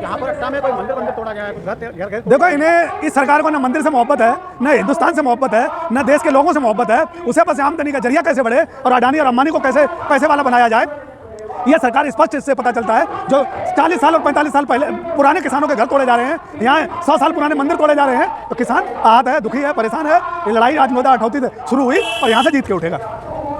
यहाँ पर अट्टा में कोई मंदिर तोड़ा गया है। देखो, इन्हें इस सरकार को ना मंदिर से मोहब्बत है, न हिंदुस्तान से मोहब्बत है, न देश के लोगों से मोहब्बत है। उसे बस आमदनी का जरिया कैसे बढ़े और अडानी और अंबानी को कैसे पैसे वाला बनाया जाए, यह सरकार स्पष्ट इससे पता चलता है। जो 40 साल और 45 साल पहले पुराने किसानों के घर तोड़े जा रहे हैं, यहाँ 100 साल पुराने मंदिर तोड़े जा रहे हैं, तो किसान आहत है, दुखी है, परेशान है। ये लड़ाई आज 1988 से शुरू हुई और यहाँ से जीत के उठेगा।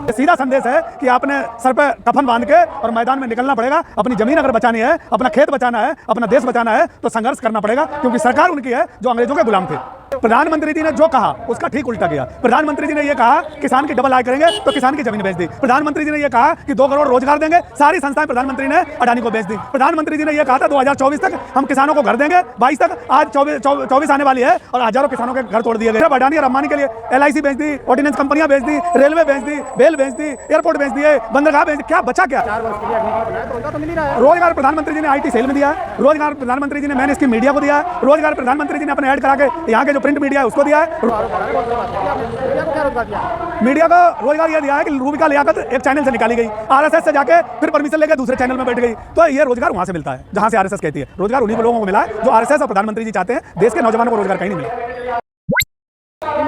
ये सीधा संदेश है कि आपने सर पे कफन बांध के और मैदान में निकलना पड़ेगा। अपनी जमीन अगर बचानी है, अपना खेत बचाना है, अपना देश बचाना है, तो संघर्ष करना पड़ेगा, क्योंकि सरकार उनकी है जो अंग्रेजों के गुलाम थे। प्रधानमंत्री जी ने जो कहा उसका ठीक उल्टा किया। प्रधानमंत्री जी ने यह कहा किसान की डबल आय करेंगे, तो किसान की जमीन बेच दी। प्रधानमंत्री जी ने यह कहा कि 2 करोड़ रोजगार देंगे, सारी संस्थाएं प्रधानमंत्री ने अडानी को बेच दी। प्रधानमंत्री जी ने यह कहा था 2024 तक हम किसानों को घर देंगे, 22 तक, आज 24 आने वाली है और हजारों किसानों के घर तोड़ दिए गए। अडानी और अंबानी के लिए LIC बेच दी, ऑर्डिनेंस कंपनियां बेच दी, रेलवे बेच दी, बेल बेच दी, एयरपोर्ट बेच दिए, बंदरगाह बेच दी, क्या बचा क्या? 4 वर्ष के लिए रोजगार तो मिल ही रहा है। रोजगार प्रधानमंत्री जी ने IT सेल में दिया, रोजगार प्रधानमंत्री जी ने मैंने इसकी मीडिया को दिया, रोजगार प्रधानमंत्री जी ने अपने ऐड करा के यहाँ के जो प्रिंट मीडिया है उसको दिया है। मीडिया को रोजगार यह दिया है कि रूबिका लियाकत एक चैनल से निकाली गई, RSS से जाके फिर परमिशन लेकर दूसरे चैनल में बैठ गई, तो ये रोजगार वहां से मिलता है जहां से RSS कहती है। रोजगार उन्हीं लोगों को मिला है जो RSS और प्रधानमंत्री जी चाहते हैं। देश के नौजवानों को रोजगार कहीं नहीं मिला।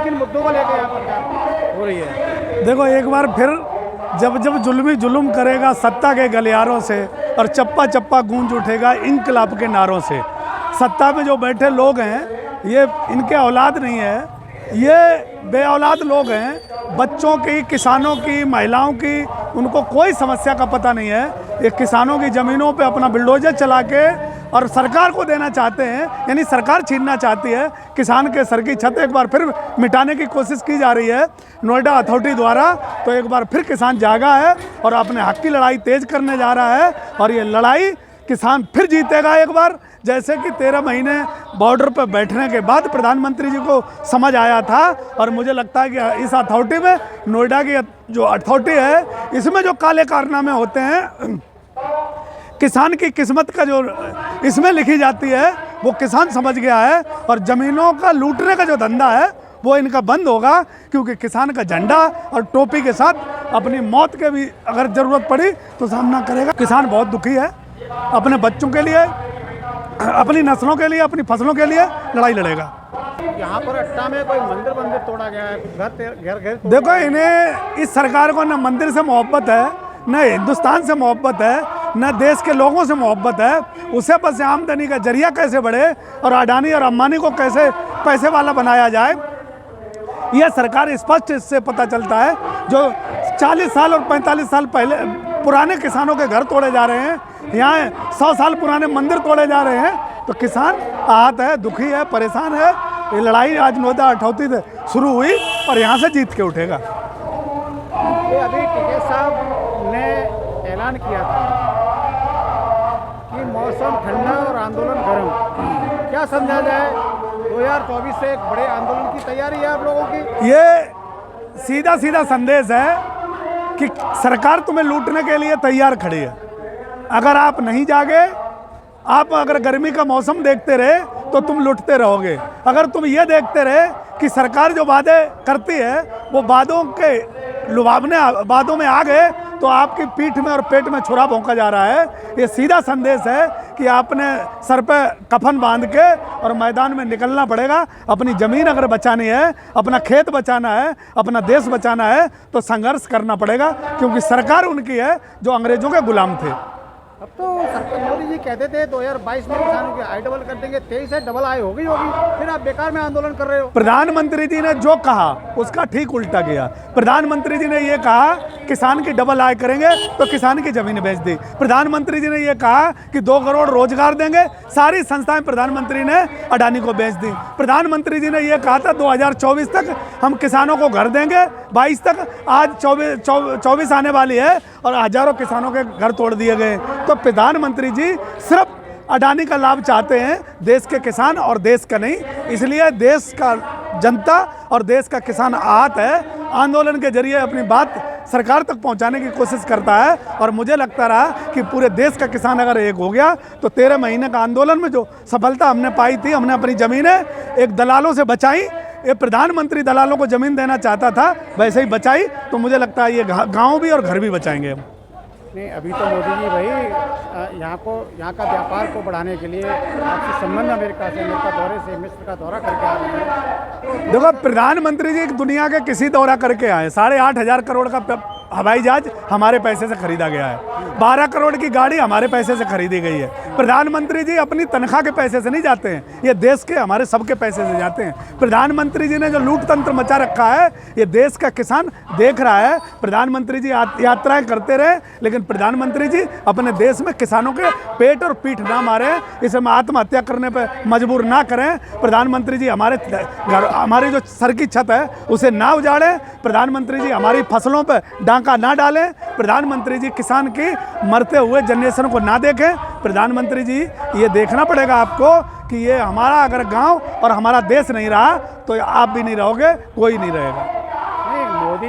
किन मुद्दों को लेकर यहाँ पर हो रही है? देखो, एक बार फिर जब जुल्म करेगा सत्ता के गलियारों से और चप्पा चप्पा गूंज उठेगा इनकलाब के नारों से। सत्ता में जो बैठे लोग हैं ये इनके औलाद नहीं है, ये बे औलाद लोग हैं। बच्चों की, किसानों की, महिलाओं की उनको कोई समस्या का पता नहीं है। ये किसानों की ज़मीनों पे अपना बिल्डोजर चला के और सरकार को देना चाहते हैं, यानी सरकार छीनना चाहती है किसान के सर की छत। एक बार फिर मिटाने की कोशिश की जा रही है नोएडा अथॉरिटी द्वारा। तो एक बार फिर किसान जागा है और अपने हक की लड़ाई तेज करने जा रहा है और ये लड़ाई किसान फिर जीतेगा एक बार। जैसे कि 13 महीने बॉर्डर पर बैठने के बाद प्रधानमंत्री जी को समझ आया था, और मुझे लगता है कि इस अथॉरिटी में, नोएडा की जो अथॉरिटी है, इसमें जो काले कारनामे होते हैं, किसान की किस्मत का जो इसमें लिखी जाती है, वो किसान समझ गया है। और ज़मीनों का लूटने का जो धंधा है वो इनका बंद होगा, क्योंकि किसान का झंडा और टोपी के साथ अपनी मौत के भी अगर ज़रूरत पड़ी तो सामना करेगा। किसान बहुत दुखी है, अपने बच्चों के लिए, अपनी नस्लों के लिए, अपनी फसलों के लिए लड़ाई लड़ेगा। यहाँ पर अट्टा में कोई मंदिर तोड़ा गया है, घर देखो, इन्हें इस सरकार को न मंदिर से मोहब्बत है, न हिंदुस्तान से मोहब्बत है, न देश के लोगों से मोहब्बत है। उसे बस आमदनी का जरिया कैसे बढ़े और अडानी और अंबानी को कैसे पैसे वाला बनाया जाए, यह सरकार स्पष्ट इससे पता चलता है। जो 40 साल और 45 साल पहले पुराने किसानों के घर तोड़े जा रहे हैं, यहाँ 100 साल पुराने मंदिर तोड़े जा रहे हैं, तो किसान आहत है, दुखी है, परेशान है। ये लड़ाई आज 1988 से शुरू हुई और यहाँ से जीत के उठेगा। ये अभी टिकैत साहब ने ऐलान किया था कि मौसम ठंडा और आंदोलन गर्म, क्या समझा जाए? 2024 से एक बड़े आंदोलन की तैयारी है आप लोगों की? ये सीधा संदेश है कि सरकार तुम्हें लूटने के लिए तैयार खड़ी है। अगर आप नहीं जागे, आप अगर गर्मी का मौसम देखते रहे तो तुम लुटते रहोगे। अगर तुम ये देखते रहे कि सरकार जो वादे करती है वो वादों के लुभावने वादों में आ गए, तो आपकी पीठ में और पेट में छुरा भोंका जा रहा है। ये सीधा संदेश है कि आपने सर पे कफन बांध के और मैदान में निकलना पड़ेगा। अपनी ज़मीन अगर बचानी है, अपना खेत बचाना है, अपना देश बचाना है, तो संघर्ष करना पड़ेगा, क्योंकि सरकार उनकी है जो अंग्रेजों के गुलाम थे। अब तो सरकार मोदी जी कहते थे 2022 में किसानों की आय डबल कर देंगे, 23 से डबल आय होगी, फिर आप बेकार में आंदोलन कर रहे हो। प्रधानमंत्री जी ने जो कहा उसका ठीक उल्टा किया। प्रधानमंत्री जी ने ये कहा किसान की डबल आय करेंगे, तो किसान की जमीन बेच दी। प्रधानमंत्री जी ने ये कहा कि 2 करोड़ रोजगार देंगे, सारी संस्थाएं प्रधानमंत्री ने अडानी को बेच दी। प्रधानमंत्री जी ने ये कहा था 2024 तक हम किसानों को घर देंगे, 22 तक, आज 24 आने वाली है और हजारों किसानों के घर तोड़ दिए गए। तो प्रधानमंत्री जी सिर्फ अडानी का लाभ चाहते हैं, देश के किसान और देश का नहीं। इसलिए देश का जनता और देश का किसान आहत है, आंदोलन के जरिए अपनी बात सरकार तक पहुंचाने की कोशिश करता है। और मुझे लगता रहा कि पूरे देश का किसान अगर एक हो गया, तो 13 महीने का आंदोलन में जो सफलता हमने पाई थी, हमने अपनी ज़मीनें एक दलालों से बचाई। ये प्रधानमंत्री दलालों को ज़मीन देना चाहता था, वैसे ही बचाई। तो मुझे लगता है ये गाँव भी और घर भी बचाएंगे हम। नहीं, अभी तो मोदी जी भाई यहाँ का व्यापार को बढ़ाने के लिए आपसी संबंध अमेरिका दौरे से मिस्र का दौरा करके आ रहे हैं। देखो, प्रधानमंत्री जी दुनिया के किसी दौरा करके आए, 8,500 करोड़ का हवाई जहाज हमारे पैसे से खरीदा गया है, 12 करोड़ की गाड़ी हमारे पैसे से खरीदी गई है। प्रधानमंत्री जी अपनी तनख्वाह के पैसे से नहीं जाते हैं, ये देश के हमारे सबके पैसे से जाते हैं। प्रधानमंत्री जी ने जो लूट तंत्र मचा रखा है, ये देश का किसान देख रहा है। प्रधानमंत्री जी यात्राएं करते रहे, लेकिन प्रधानमंत्री जी अपने देश में किसानों के पेट और पीठ ना मारे, इसे आत्महत्या करने पर मजबूर ना करें। प्रधानमंत्री जी हमारी जो सर की छत है उसे ना उजाड़ें। प्रधानमंत्री जी हमारी फसलों पर डांका ना डालें। प्रधानमंत्री जी किसान की मरते हुए जनरेशन को ना देखें। प्रधानमंत्री जी ये देखना पड़ेगा आपको कि ये हमारा अगर गांव और हमारा देश नहीं रहा तो आप भी नहीं रहोगे, कोई नहीं रहेगा। नहीं, मोदी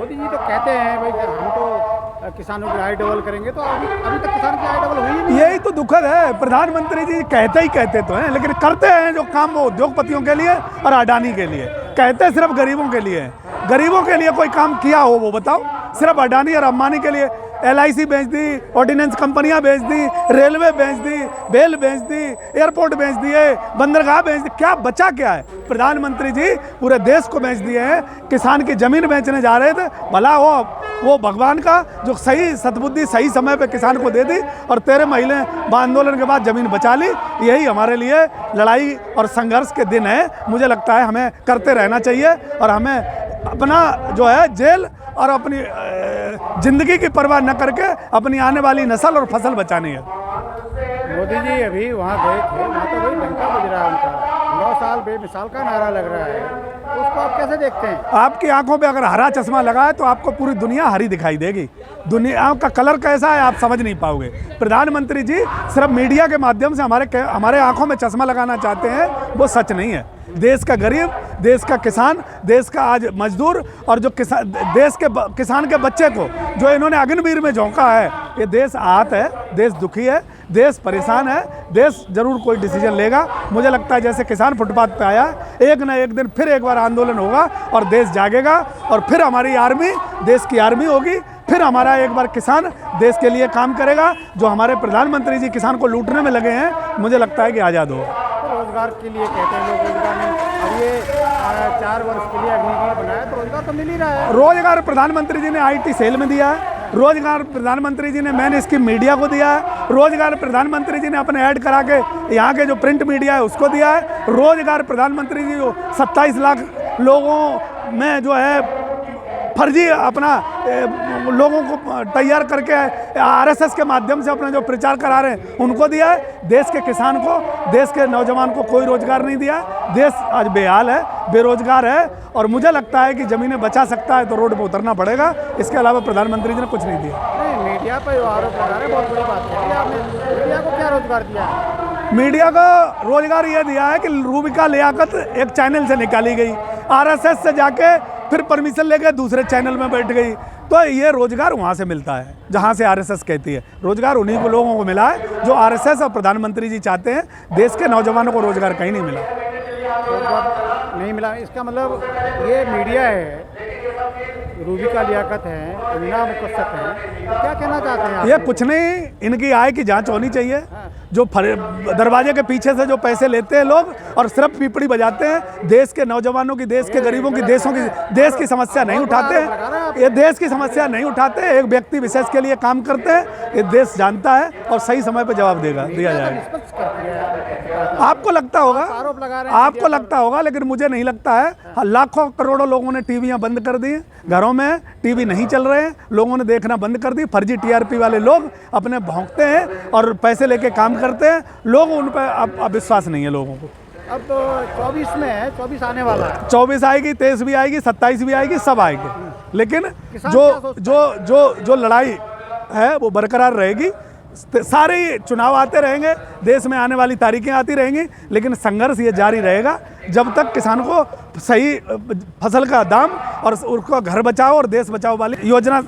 जी तो कहते हैं भाई हम तो किसानों की आय डबल करेंगे, तो अभी तक किसान की आय डबल हुई नहीं। यही तो दुखद है, प्रधानमंत्री जी कहते तो हैं, लेकिन करते हैं जो काम वो उद्योगपतियों के लिए और अडानी के लिए। कहते सिर्फ गरीबों के लिए, गरीबों के लिए कोई काम किया हो वो बताओ? सिर्फ अडानी और अंबानी के लिए। LIC बेच दी, ऑर्डिनेंस कंपनियां बेच दी, रेलवे बेच दी, बेल बेच दी, एयरपोर्ट बेच दिए, बंदरगाह बेच दी, क्या बचा क्या है? प्रधानमंत्री जी पूरे देश को बेच दिए हैं। किसान की जमीन बेचने जा रहे थे, भला वो भगवान का जो सही सद्बुद्धि सही समय पे किसान को दे दी और 13 महीने आंदोलन के बाद जमीन बचा ली। यही हमारे लिए लड़ाई और संघर्ष के दिन है। मुझे लगता है हमें करते रहना चाहिए और हमें अपना जो है जेल और अपनी जिंदगी की परवाह न करके अपनी आने वाली नस्ल और फसल बचानी है। मोदी जी अभी वहाँ गए थे, वहाँ तो भाई डंका बज रहा है उनका, 9 साल बेमिसाल का नारा लग रहा है, उसको आप कैसे देखते हैं? आपकी आंखों पे अगर हरा चश्मा लगा है तो आपको पूरी दुनिया हरी दिखाई देगी। दुनिया का कलर कैसा है आप समझ नहीं पाओगे। प्रधानमंत्री जी सिर्फ मीडिया के माध्यम से हमारे आंखों में चश्मा लगाना चाहते हैं, वो सच नहीं है। देश का गरीब, देश का किसान, देश का आज मजदूर और जो देश के किसान के बच्चे को जो इन्होंने अग्निवीर में झोंका है, ये देश आहत है, देश दुखी है, देश परेशान है। देश जरूर कोई डिसीजन लेगा। मुझे लगता है जैसे किसान फुटपाथ पे आया, एक ना एक दिन फिर एक बार आंदोलन होगा और देश जागेगा और फिर हमारी आर्मी देश की आर्मी होगी। फिर हमारा एक बार किसान देश के लिए काम करेगा। जो हमारे प्रधानमंत्री जी किसान को लूटने में लगे हैं, मुझे लगता है कि आज़ाद हो। रोजगार के लिए कहते हैं लोग, रोजगार में अब ये 4 वर्ष के लिए अग्निवीर बनाया तो रोजगार तो मिल ही रहा है। रोजगार प्रधानमंत्री जी ने IT सेल में दिया है, रोजगार प्रधानमंत्री जी ने मेन स्कीम मीडिया को दिया है, रोजगार प्रधानमंत्री जी ने अपने ऐड करा के यहाँ के जो प्रिंट मीडिया है उसको दिया है, रोजगार प्रधानमंत्री जी जो 27 लाख लोगों में जो है फर्जी अपना लोगों को तैयार करके RSS के माध्यम से अपना जो प्रचार करा रहे हैं उनको दिया है। देश के किसान को, देश के नौजवान को कोई रोजगार नहीं दिया। देश आज बेहाल है, बेरोजगार है और मुझे लगता है कि ज़मीनें बचा सकता है तो रोड पर उतरना पड़ेगा। इसके अलावा प्रधानमंत्री जी ने कुछ नहीं दिया। नहीं, मीडिया पर आरोप लगा रहे, बहुत बड़ी बात है। आपने मीडिया को क्या रोजगार दिया? मीडिया को रोजगार यह दिया है कि रूबिका लियाकत एक चैनल से निकाली गई, RSS से जाके फिर परमिशन लेके दूसरे चैनल में बैठ गई, तो ये रोजगार वहाँ से मिलता है जहाँ से RSS कहती है। रोजगार उन्हीं को लोगों को मिला है जो RSS और प्रधानमंत्री जी चाहते हैं। देश के नौजवानों को रोजगार कहीं नहीं मिला। रोजगार नहीं मिला, इसका मतलब ये मीडिया है, रूबिका लियाकत है, अमीना मुकस्सद है, तो क्या कहना चाहते हैं आप? ये कुछ नहीं, इनकी आय की जांच होनी चाहिए। जो दरवाजे के पीछे से जो पैसे लेते हैं लोग और सिर्फ पीपड़ी बजाते हैं, देश के नौजवानों की, देश के गरीबों की, देश की समस्या नहीं उठाते हैं। ये देश की समस्या नहीं उठाते, एक व्यक्ति विशेष के लिए काम करते हैं। ये देश जानता है और सही समय पर जवाब दिया जाएगा। आपको लगता होगा, आपको लगता होगा, लेकिन मुझे नहीं लगता है। लाखों करोड़ों लोगों ने टीवियां बंद कर दी, घरों में टीवी नहीं चल रहे हैं, लोगों ने देखना बंद कर दी। फर्जी TRP वाले लोग अपने भौंकते हैं और पैसे लेके काम करते हैं। लोग उन पर अब विश्वास नहीं है लोगों को। अब तो 24 में है, 24 आने वाला है, 24 आएगी, 23 भी आएगी, 27 भी आएगी, सब आएगी, लेकिन जो लड़ाई है वो बरकरार रहेगी। सारे चुनाव आते रहेंगे, देश में आने वाली तारीखें आती रहेंगी, लेकिन संघर्ष ये जारी रहेगा जब तक किसान को सही फसल का दाम और उसको घर बचाओ और देश बचाओ वाली योजना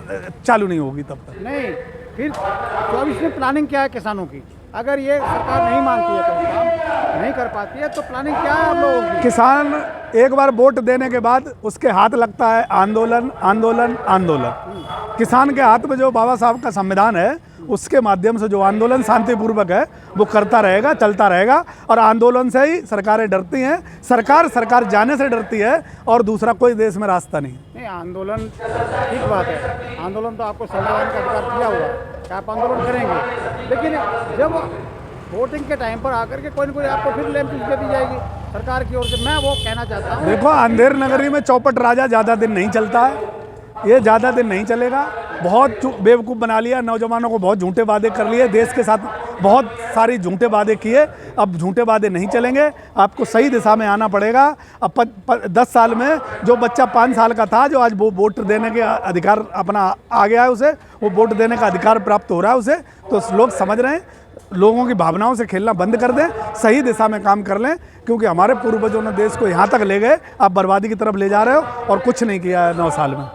चालू नहीं होगी तब तक। नहीं, फिर 24 में प्लानिंग क्या है किसानों की? अगर ये सरकार नहीं मानती है, तो काम नहीं कर पाती है, तो प्लानिंग क्या है आप लोगों की? किसान एक बार वोट देने के बाद उसके हाथ लगता है आंदोलन, आंदोलन, आंदोलन। किसान के हाथ में जो बाबा साहब का संविधान है उसके माध्यम से जो आंदोलन शांतिपूर्वक है वो करता रहेगा, चलता रहेगा। और आंदोलन से ही सरकारें डरती हैं, सरकार जाने से डरती है, और दूसरा कोई देश में रास्ता नहीं। नहीं, आंदोलन ठीक बात है, आंदोलन तो आपको संविधान का अधिकार दिया हुआ है कि आप आंदोलन करेंगे, लेकिन जब वोटिंग के टाइम पर आकर के कोई न कोई आपको फिर लेम दे दी जाएगी सरकार की ओर से। मैं वो कहना चाहता हूँ, देखो, अंधेर नगरी में चौपट राजा ज़्यादा दिन नहीं चलता है, ये ज़्यादा दिन नहीं चलेगा। बहुत बेवकूफ़ बना लिया, नौजवानों को बहुत झूठे वादे कर लिए, देश के साथ बहुत सारी झूठे वादे किए, अब झूठे वादे नहीं चलेंगे, आपको सही दिशा में आना पड़ेगा। अब 10 साल में जो बच्चा 5 साल का था, जो आज वो वोट देने के अधिकार अपना आ गया है, उसे वो वोट देने का अधिकार प्राप्त हो रहा है उसे, तो लोग समझ रहे हैं। लोगों की भावनाओं से खेलना बंद कर दें, सही दिशा में काम कर लें, क्योंकि हमारे पूर्वजों ने देश को यहाँ तक ले गए, आप बर्बादी की तरफ ले जा रहे हो और कुछ नहीं किया है 9 साल में।